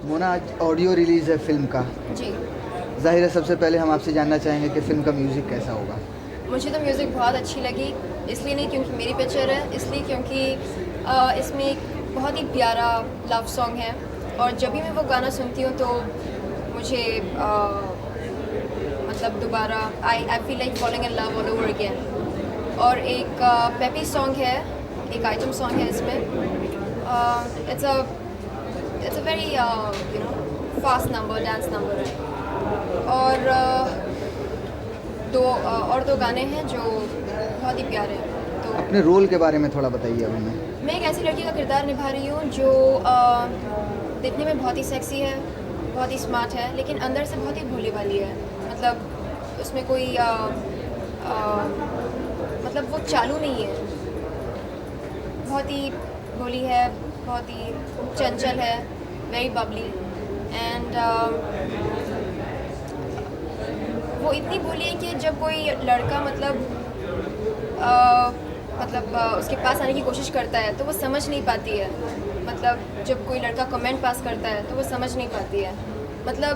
मोना, आज audio release है film का। जी। ज़ाहिर है सबसे पहले हम आपसे जानना चाहेंगे कि फ़िल्म का म्यूज़िक कैसा होगा? मुझे तो म्यूज़िक बहुत अच्छी लगी, इसलिए नहीं क्योंकि मेरी पिक्चर है, इसलिए क्योंकि इसमें एक बहुत ही प्यारा लव सॉन्ग है और जब भी मैं वो गाना सुनती हूँ तो मुझे मतलब दोबारा I feel like falling in love all over again. और एक पेपी सॉन्ग है, एक आइटम सॉन्ग है इसमें। It's a very fast number, dance number है। और और दो गाने हैं जो बहुत ही प्यारे हैं। तो अपने रोल के बारे में थोड़ा बताइए अब हमें। मैं एक ऐसी लड़की का किरदार निभा रही हूँ जो दिखने में बहुत ही सेक्सी है, बहुत ही स्मार्ट है, लेकिन अंदर से बहुत ही भोली भाली है। मतलब उसमें कोई मतलब वो चालू नहीं है, बहुत ही भोली है, बहुत ही चंचल है, वेरी बबली। एंड वो इतनी भोली है कि जब कोई लड़का उसके पास आने की कोशिश करता है तो वो समझ नहीं पाती है। मतलब जब कोई लड़का कमेंट पास करता है तो वो समझ नहीं पाती है। मतलब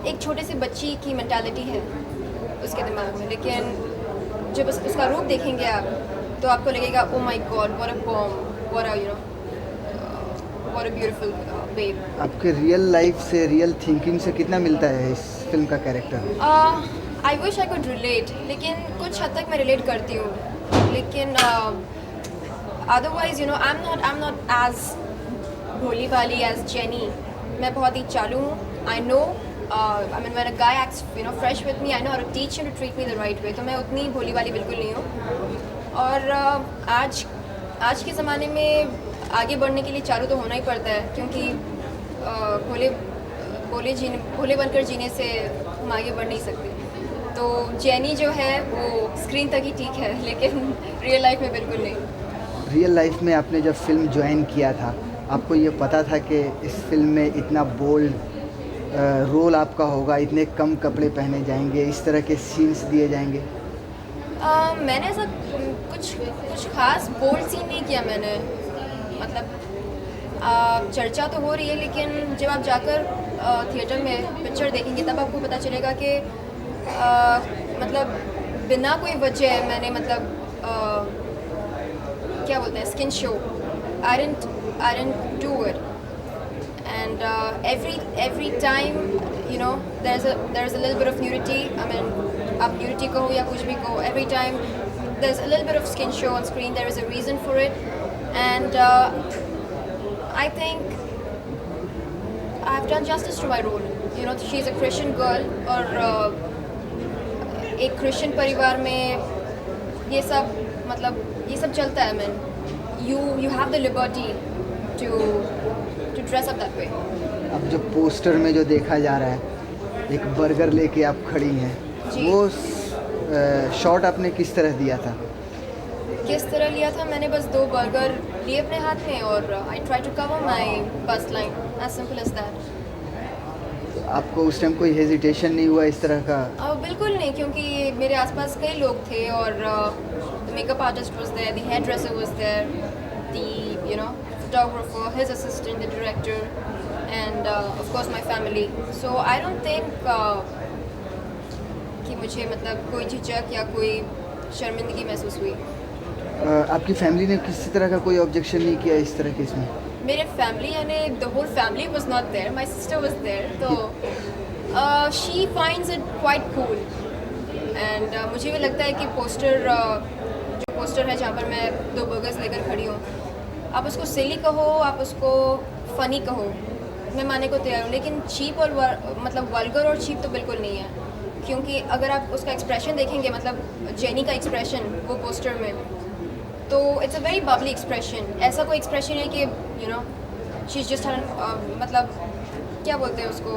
एक छोटे से बच्ची की मेंटालिटी है उसके दिमाग में, लेकिन जब उसका रूप देखेंगे आप तो आपको लगेगा oh my God, what a bomb, what a what a beautiful babe. आपके रियल लाइफ से, रियल थिंकिंग से कितना मिलता है इस फ़िल्म का character? I wish I could relate, लेकिन कुछ हद तक मैं रिलेट करती हूँ, लेकिन otherwise I am not as भोली भाली एज जेनी। मैं बहुत ही चालू हूँ। I know I mean when a guy acts fresh with me, I know how to teach him to treat me the right way. तो मैं उतनी भोली भाली बिल्कुल नहीं हूँ। और आज के ज़माने में आगे बढ़ने के लिए चालू तो होना ही पड़ता है, क्योंकि भोले बनकर जीने से हम आगे बढ़ नहीं सकते। तो जेनी जो है वो स्क्रीन तक ही ठीक है, लेकिन रियल लाइफ में बिल्कुल नहीं। रियल लाइफ में आपने जब फ़िल्म ज्वाइन किया था, आपको ये पता था कि इस फ़िल्म में इतना बोल्ड रोल आपका होगा, इतने कम कपड़े पहने जाएंगे, इस तरह के सीन्स दिए जाएंगे? मैंने ऐसा कुछ खास बोल्ड सीन नहीं किया मैंने। मतलब चर्चा तो हो रही है, लेकिन जब आप जाकर थिएटर में पिक्चर देखेंगे तब आपको पता चलेगा कि मतलब बिना कोई वजह मैंने क्या बोलते हैं, skin show. I didn't do it. And every time there's a little bit of nudity. I mean, आप nudity कहो या कुछ भी कहो, every time there's a little bit of skin show on screen, there is a reason for it. And I think I've done justice to my role. She's a Christian girl, और एक Christian परिवार में ये सब चलता है। Man you have the liberty to dress up that way. अब जो पोस्टर में जो देखा जा रहा है, एक बर्गर लेके आप खड़ी हैं, जी। वो शॉट आपने किस तरह दिया था? किस तरह लिया था? मैंने बस 2 बर्गर लिए अपने हाथ में और I try to cover my bust line, as simple as that. आपको उस टाइम कोई हेजिटेशन नहीं हुआ इस तरह का? बिल्कुल नहीं, क्योंकि मेरे आसपास कई लोग थे और the makeup artist was there, the hairdresser was there, the photographer, his assistant, the director, and of course my family. So I don't think कि मुझे कोई झिझक या कोई शर्मिंदगी महसूस हुई। आपकी फैमिली ने किसी तरह का कोई ऑब्जेक्शन नहीं किया इस तरह के इसमें? मेरे फैमिली यानी the whole family was not there, my sister was there, तो she finds it quite cool. And मुझे भी लगता है कि जो पोस्टर है जहाँ पर मैं 2 बर्गर्स लेकर खड़ी हूँ, आप उसको सिली कहो, आप उसको फ़नी कहो, मैं मानने को तैयार हूँ, लेकिन चीप और वल्गर और चीप तो बिल्कुल नहीं है। क्योंकि अगर आप उसका एक्सप्रेशन देखेंगे, जेनी का एक्सप्रेशन वो पोस्टर में, तो it's a very Babli expression. ऐसा कोई एक्सप्रेशन है कि शी इज़ जस्ट क्या बोलते हैं उसको,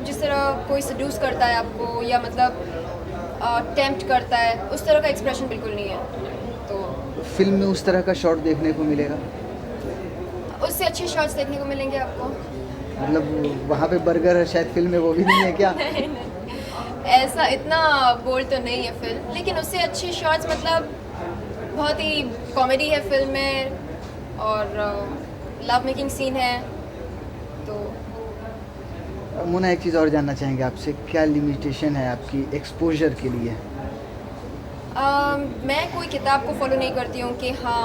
जिस तरह कोई सड्यूस करता है आपको या टेम्प्ट करता है, उस तरह का एक्सप्रेशन बिल्कुल नहीं है। तो फिल्म में उस तरह का शॉट देखने को मिलेगा? उससे अच्छे शॉट्स देखने को मिलेंगे आपको। मतलब वहाँ पे बर्गर शायद फिल्म में वो भी नहीं है क्या? नहीं, ऐसा इतना बोल्ड तो नहीं है फिल्म, लेकिन उससे अच्छे शॉट्स बहुत ही कॉमेडी है फिल्म में, और लव मेकिंग सीन है, तो मोना एक चीज़ और जानना चाहेंगे आपसे, क्या लिमिटेशन है आपकी एक्सपोजर के लिए? मैं कोई किताब को फॉलो नहीं करती हूँ कि हाँ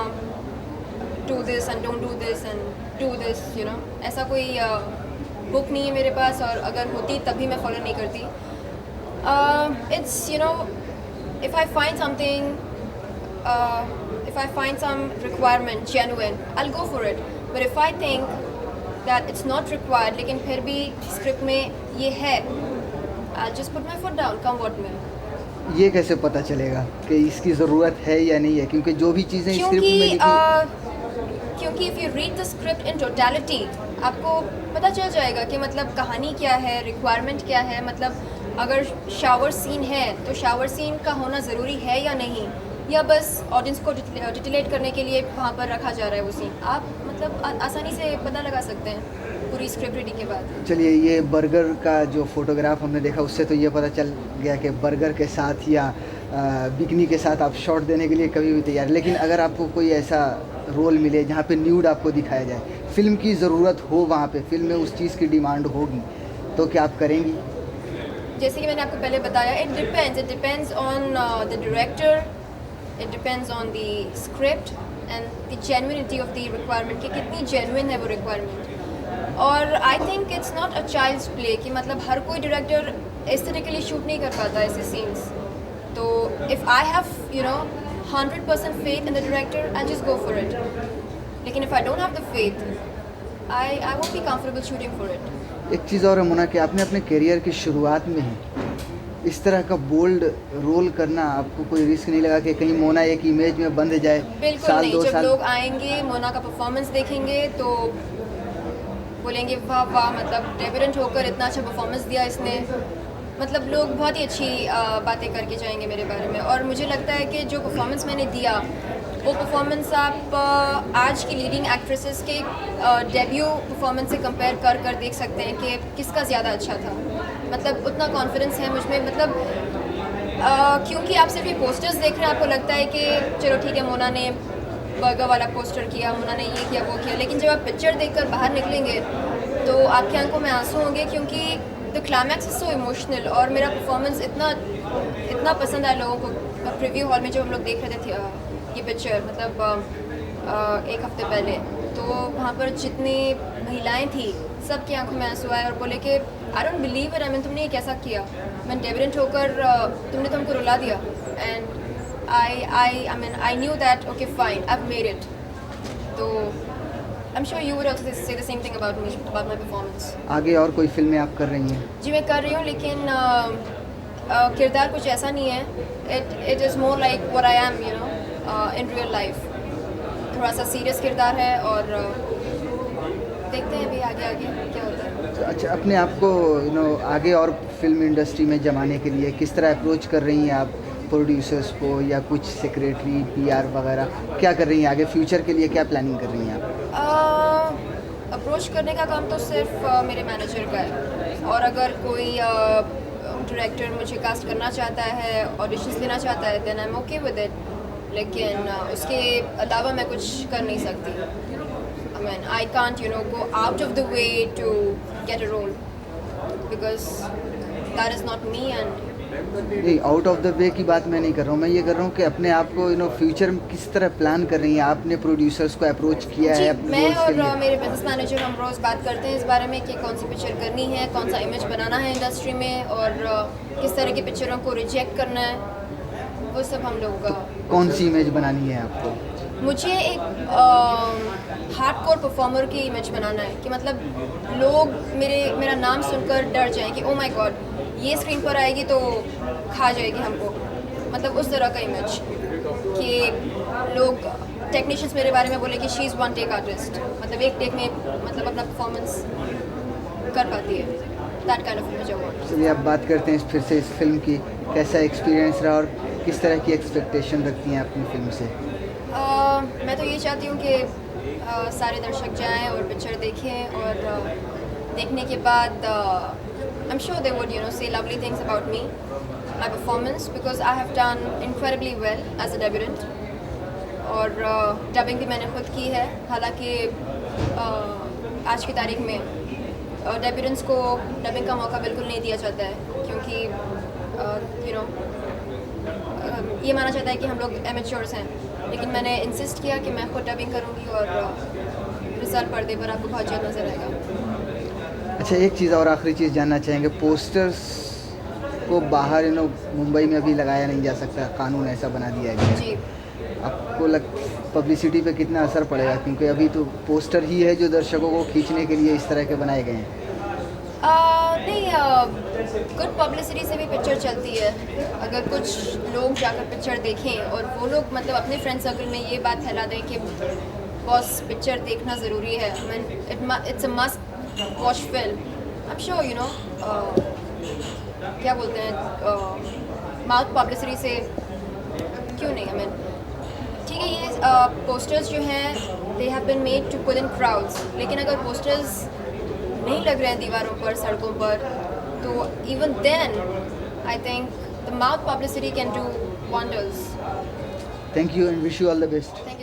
do this and don't do this and do this, you know, ऐसा कोई बुक नहीं है मेरे पास, और अगर होती तभी मैं फॉलो नहीं करती. It's, you know, if I find something, if I find some requirement genuine, I'll go for it. But if I think that it's not required, लेकिन फिर भी स्क्रिप्ट में ये है, I'll just put my foot down, come what may. ये कैसे पता चलेगा कि इसकी ज़रूरत है या नहीं है? क्योंकि जो भी चीज़ें स्क्रिप्ट में लिखी, क्योंकि if you read the script in totality, आपको पता चल जाएगा कि मतलब कहानी क्या है, रिक्वायरमेंट क्या है. मतलब अगर शावर सीन है तो शावर सीन का होना ज़रूरी है या नहीं, या बस ऑडियंस को डिटेलेट करने के लिए वहाँ पर रखा जा रहा है वो सीन. आप मतलब आसानी से पता लगा सकते हैं पूरी स्क्रिप्ट रीडिंग के बाद. चलिए, ये बर्गर का जो फोटोग्राफ हमने देखा, उससे तो ये पता चल गया कि बर्गर के साथ या बिकनी के साथ आप शॉट देने के लिए कभी भी तैयार. लेकिन अगर आपको कोई ऐसा रोल मिले जहाँ पे न्यूड आपको दिखाया जाए, फिल्म की ज़रूरत हो, वहाँ पे फिल्म में उस चीज़ की डिमांड होगी, तो क्या आप करेंगी? जैसे कि मैंने आपको पहले बताया, it depends on the director, it depends on the script and the genuinity of the requirement, कि कितनी जेन्युइन है वो रिक्वायरमेंट. और I think it's not a child's play, कि मतलब हर कोई डायरेक्टर एस्थेटिकली शूट नहीं कर पाता ऐसे सीन्स. तो if I have, you know, 100% faith in the director, I'll just go for it. लेकिन if I don't have the faith, I won't be comfortable shooting for it. एक चीज़ और है मोना, कि आपने अपने करियर की शुरुआत में ही इस तरह का बोल्ड रोल करना, आपको कोई रिस्क नहीं लगा कि कहीं मोना एक इमेज में बंध जाए? बिल्कुल साल नहीं. दो जब साल लोग आएंगे, मोना का परफॉर्मेंस देखेंगे, तो बोलेंगे वाह वाह, मतलब डेब्यूटेंट होकर इतना अच्छा परफॉर्मेंस दिया इसने. मतलब लोग बहुत ही अच्छी बातें करके जाएंगे मेरे बारे में. और मुझे लगता है कि जो परफॉर्मेंस मैंने दिया, वो परफॉर्मेंस आप आज की लीडिंग एक्ट्रेसेस के डेब्यू परफॉर्मेंस से कंपेयर कर कर देख सकते हैं कि किसका ज़्यादा अच्छा था. मतलब उतना कॉन्फिडेंस है मुझ में. मतलब क्योंकि आप सिर्फ ये पोस्टर्स देख रहे हैं, आपको लगता है कि चलो ठीक है, मोना ने बर्गर वाला पोस्टर किया, मोना ने ये किया वो किया. लेकिन जब आप पिक्चर देखकर बाहर निकलेंगे तो आपकी आंखों में आंसू होंगे, क्योंकि the climax is so emotional. और मेरा परफॉर्मेंस इतना पसंद आया लोगों को. प्रीव्यू हॉल में जब हम लोग देख रहे थे ये पिक्चर, मतलब एक हफ्ते पहले, तो वहाँ पर जितनी महिलाएं थी, सबकी आंखों में आंसू आए और बोले कि I don't believe it. I mean, तुमने ये कैसा किया? मैंने डेब्यूटेंट होकर तुमने तो हमको रुला दिया. And I knew that, okay fine, I've made it. So I'm sure you would also say the same thing about me, about my performance. आगे और कोई फिल्में आप कर रही हैं? जी मैं कर रही हूँ, लेकिन किरदार कुछ ऐसा नहीं है. It is more like what I am, you know, in real life. थोड़ा सा सीरियस किरदार है, और देखते हैं अभी आगे क्या होता है. तो अच्छा, अपने आप को आगे और फिल्म इंडस्ट्री में जमाने के लिए किस तरह अप्रोच कर रही हैं आप प्रोड्यूसर्स को, या कुछ सेक्रेटरी, PR वगैरह क्या कर रही हैं? आगे फ्यूचर के लिए क्या प्लानिंग कर रही हैं आप? अप्रोच करने का काम तो सिर्फ मेरे मैनेजर का है. और अगर कोई डायरेक्टर मुझे कास्ट करना चाहता है, ऑडिशंस लेना चाहता है, then I am okay with it. लेकिन उसके अलावा मैं कुछ कर नहीं सकती. I mean, I can't, you know, go out of the way to get a role, because that is not me. And नहीं, आउट ऑफ द वे की बात मैं नहीं कर रहा हूँ. मैं ये कर रहा हूँ कि अपने आप को फ्यूचर में किस तरह प्लान कर रही हैं. आपने प्रोड्यूसर्स को अप्रोच किया है अपने मैं रोल्स के और लिए? मेरे बिजनेस मैनेजर हम रोज़ बात करते हैं इस बारे में कि कौन सी पिक्चर करनी है, कौन सा इमेज बनाना है इंडस्ट्री में, और किस तरह की पिक्चरों को रिजेक्ट करना है. वो सब हम लोग कौन सी इमेज बनानी है आपको? मुझे एक हार्डकोर परफॉर्मर की इमेज बनाना है, कि मतलब लोग मेरा नाम सुनकर डर जाएं कि ओ माय गॉड, ये स्क्रीन पर आएगी तो खा जाएगी हमको. मतलब उस तरह का इमेज, कि लोग टेक्नीशियंस मेरे बारे में बोले कि she is one take artist, मतलब एक टेक में मतलब अपना परफॉर्मेंस कर पाती है. That kind of image I want. चलिए, आप बात करते हैं फिर से इस फिल्म की. कैसा एक्सपीरियंस रहा और किस तरह की एक्सपेक्टेशन रखती हैं अपनी फिल्म से? मैं तो ये चाहती हूँ कि सारे दर्शक जाएं और पिक्चर देखें, और देखने के बाद I'm sure they would, you know, say lovely things about me, my performance, because I have done incredibly well as a debutant. और डबिंग भी मैंने खुद की है। हालांकि आज की तारीख में डेब्यूटेंट्स को डबिंग का मौका बिल्कुल नहीं दिया जाता है, क्योंकि यू नो ये माना जाता है कि हम लोग एमेच्योर्स हैं। लेकिन मैंने इंसिस्ट किया कि मैं खुद डबिंग करूँगी और रिजल्ट पर्दे पर आपको बहुत जल्द नज़र आएगा। अच्छा, एक चीज़ और आखिरी चीज़ जानना चाहेंगे, पोस्टर्स को बाहर मुंबई में अभी लगाया नहीं जा सकता, कानून ऐसा बना दिया गया है। जी। आपको पब्लिसिटी पे कितना असर पड़ेगा, क्योंकि अभी तो पोस्टर ही है जो दर्शकों को खींचने के लिए इस तरह के बनाए गए हैं। नहीं, गुड पब्लिसिटी से भी पिक्चर चलती है। अगर कुछ लोग जाकर पिक्चर देखें और वो लोग मतलब अपने फ्रेंड सर्कल में ये बात फैला दें कि बॉस पिक्चर देखना ज़रूरी है, it's a must watch film. I am sure you know क्या बोलते हैं, माउथ पब्लिसिटी से क्यों नहीं। आई मीन ठीक है, ये पोस्टर्स जो हैं they have been made to pull in crowds, लेकिन अगर पोस्टर्स नहीं लग रहे हैं दीवारों पर, सड़कों पर, तो even then I think the mouth publicity can do wonders. Thank you and wish you all the best. Thank you.